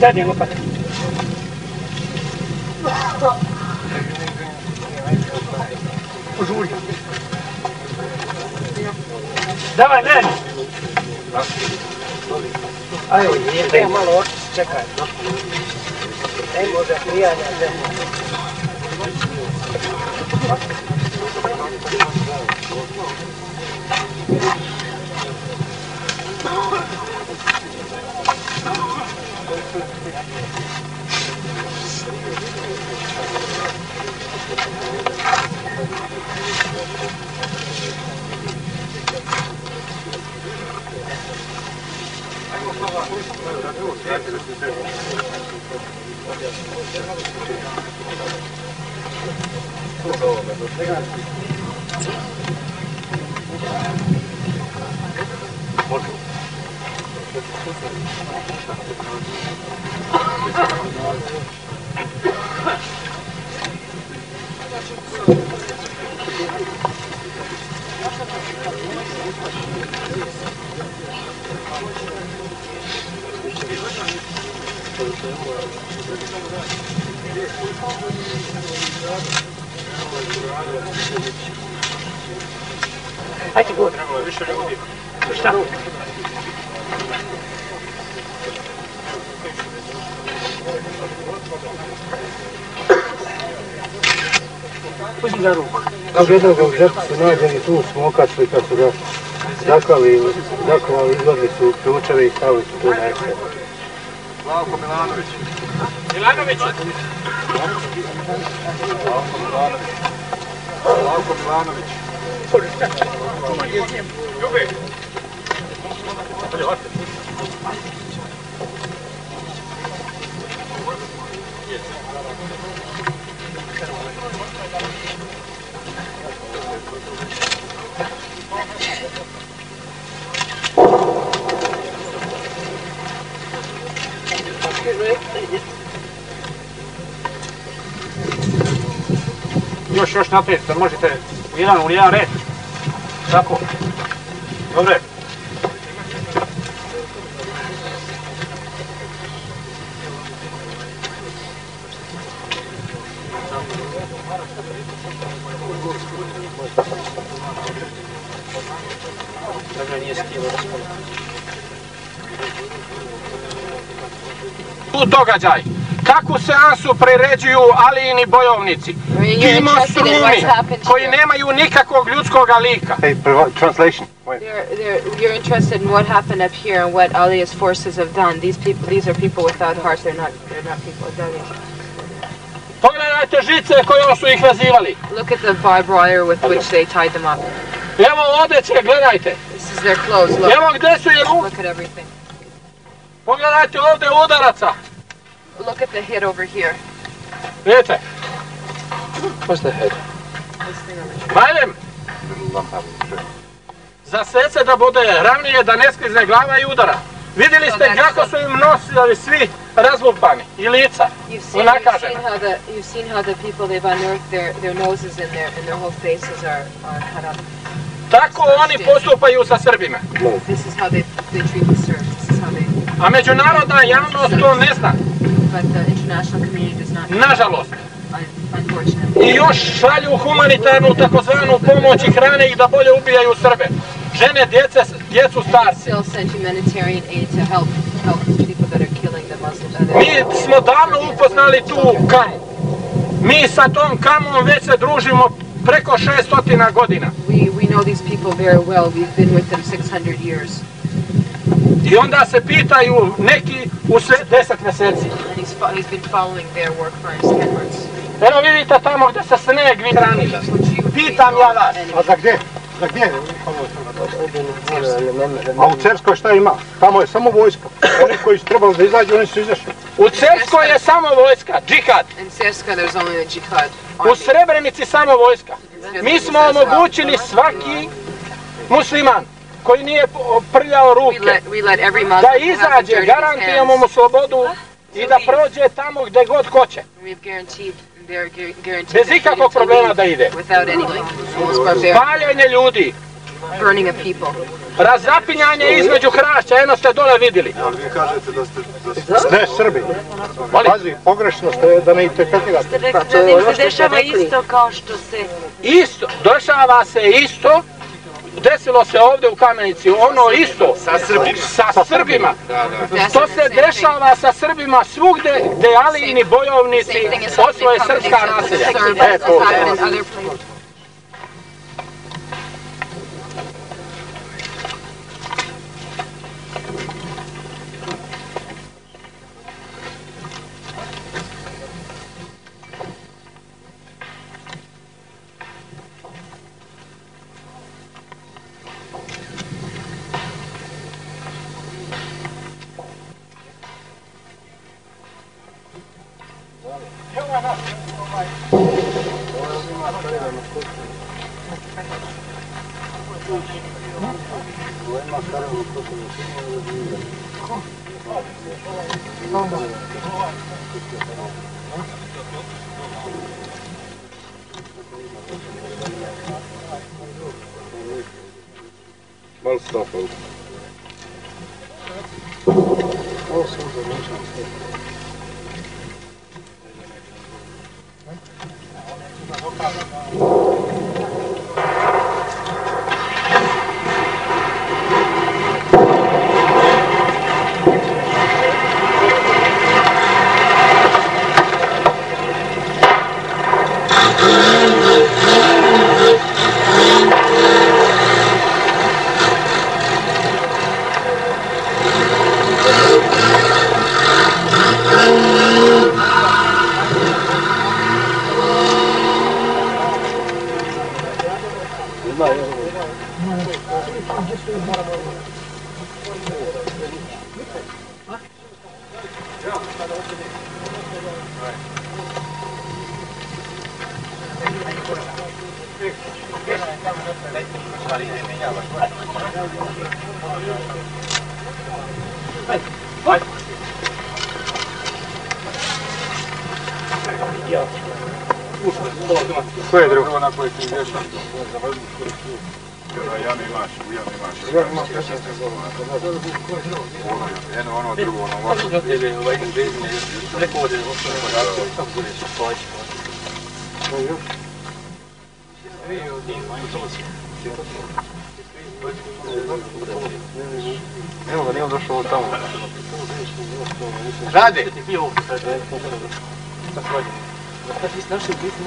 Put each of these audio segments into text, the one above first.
Sedi, lupat. Požuri. Davaj, meni. Ajde, nije malo očići, čekaj. Ne može prijanja zemlja. Ajde god. Više ljudi. Šta? Uzmi za ruku. Gledao ga u džepu su nađeni tu smokačli kad su ga zakovali, izvadili su ključeve i stavili su tu na ekran. Slavko Milanović. Milanović! Slavko Milanović. Ljube! Još naprijed, da možete u jedan red. Tako. Dobre. Dobro, nije skivo raspolo. Tu događaj. Kako seansu priređuju Alijini bojovnici. Kimostrumi, koji nemaju nikakvog ljudskog lika. Hey, translation. You're interested in what happened up here and what Ali's forces have done. These are people without hearts. They're not people with Ali. Pogledajte žice kojom su ih vezivali. Look at the barbed wire with which they tied them up. Evo odeće, gledajte. This is their clothes. Look. Evo gdje su je ruke. Look at everything. Pogledajte ovdje udaraca. Look at the hit over here. Vidite? What's the head? This thing over here. Majdem. Za srce da bude ravnije, da ne sklizne glava i udara. Vidjeli ste kako su im nosili svi razlupani i lica. You've seen how the people they've unearthed their noses and their whole faces are cut up. Tako oni postupaju sa Srbima. This is how they treat the Serbs. This is how they. A međunarodna javnost to ne zna. But the international community does not. Nažalost. Unfortunately. I još šalju humanitarnu takozvanu pomoć i hrane ih da bolje ubijaju Srbe. Žene, djecu, starci. Still send humanitarian aid to help people that are killing the Muslims. Mi smo davno upoznali tu kamu. Mi sa tom kamom već se družimo preko 600 godina. We know these people very well. We've been with them 600 years. I onda se pitaju neki u 10 mjeseci. And he's been following their work for 10 months. Evo vidite tamo gdje se sneg hrani. Pitam ja vas. A za gdje? Za gdje? A u Cerskoj šta ima? Tamo je samo vojska. Oni koji su trebali da izađu, oni su izašli. U Cerskoj je samo vojska, džihad. U Srebrenici samo vojska. Mi smo omogućili svaki musliman koji nije prljao ruke da izađe, garantujemo mu slobodu i da prođe tamo gdje god hoće. Bez ikakvog problema da ide. Paljenje ljudi, burning of people. Razapinjanje između hrašća, jedno ste dole vidjeli. Ali vi kažete da ste... Ne, Srbi. Pazi, pogrešno ste da ne interpretirate. Da im se dešava isto kao što se... Isto, dešava se isto, desilo se ovdje u Kamenici, ono isto, sa Srbima. To se dešava sa Srbima svugdje gdje Alijini bojovnici osvoje srpska naselja. Malo stopa. Ko je drugo na koji ti vješan? Ja ne imaš. Ono drugo, ono ovako. Evo ga, nije došao od tamo. Rade! Tamo si ti u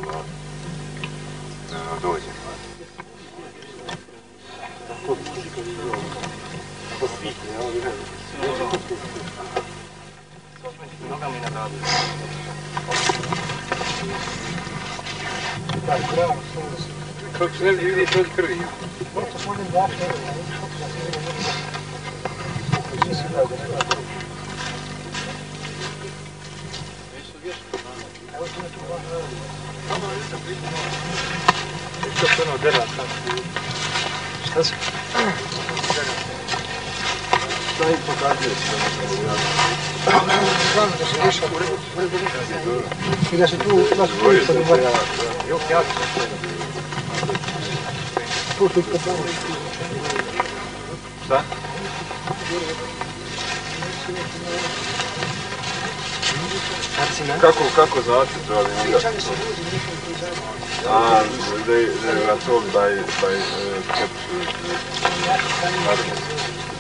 glavu. Dođe. Kako se ne vidi kroz krvi? Šta se? Šta im pokazuje se da se više i da se tu nas ulica dovoljava. Šta? Kako zaštiti radi njega? They were told by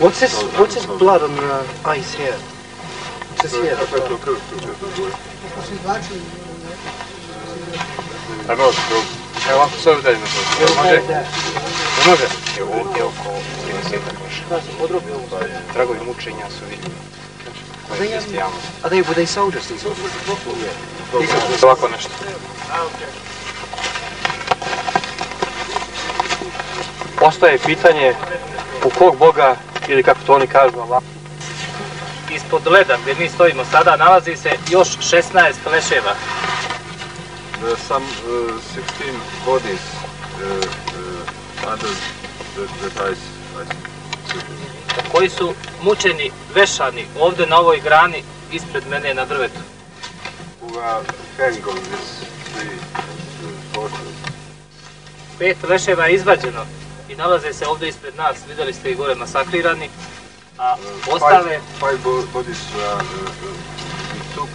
What's this blood on the ice here? What's this here? Evo ovako se ovdje na to. Može? Ne može? Evo ovdje oko 30 koša. Tragovi mučenja su vidljivi. Were they soldiers, these ones? Ovako nešto. Ostaje pitanje u kog Boga, ili kako to oni kažu, Allah. Ispod leda gdje mi stojimo sada nalazi se još 16 leševa. Some 16 bodies, others that I koji su mučeni, vešani ovdje na ovoj grani ispred mene na drvetu. Who are hanged on this tree, forces. 5 leševa je izvađeno i nalaze se ovdje ispred nas, vidjeli ste ih gore masakrirani, a ostale... 5 bodies we took,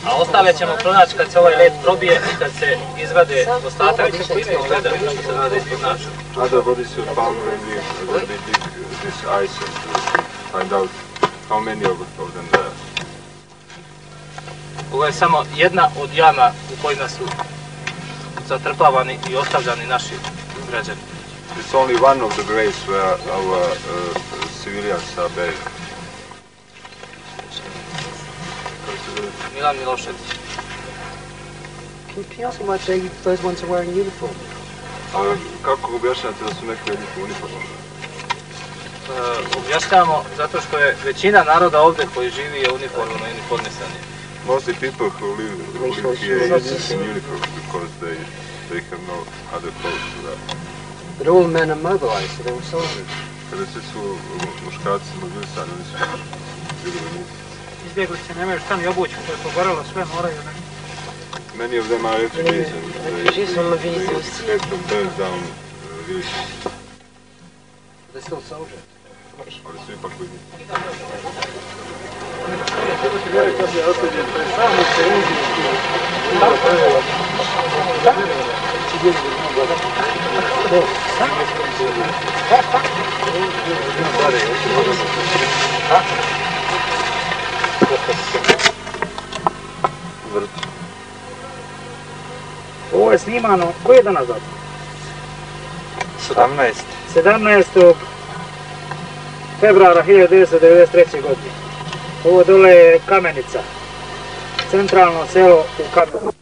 a ostale ćemo pronaći kad se ovaj led probije i kad se izvade ostatak kako imaju gledali što se nalaze ispod nas. Other bodies were found when we dig this ice and find out how many of them there. Ovo je samo jedna od jama u kojima su zatrpavani i ostavljani naši građani. It's only one of the graves where our civilians are buried. Milan Milošević. Can you tell us why those ones are wearing uniform? Kako objašnjate da su neki od njih u uniformama? Objašnjavamo zato što je većina naroda ovdje koji živi je uniformno i uniformisani. Mostly people who live here is in uniform because they have no other clothes to wear. But all men are mobilized, so they were soldiers. Kada svi su muškarci mobilisani, oni su bili vojnici. Izbjeglice nemaju šta ni obući, to je pogorelo, sve moraju. Many of them are refugees and they had to burn down villages. They're still soldiers. Ali su ipak vojnici. Ovo je snimano, koji je danas datum? 17. februara 1993. godine. Ovo dole je Kamenica, centralno selo u Kamenici.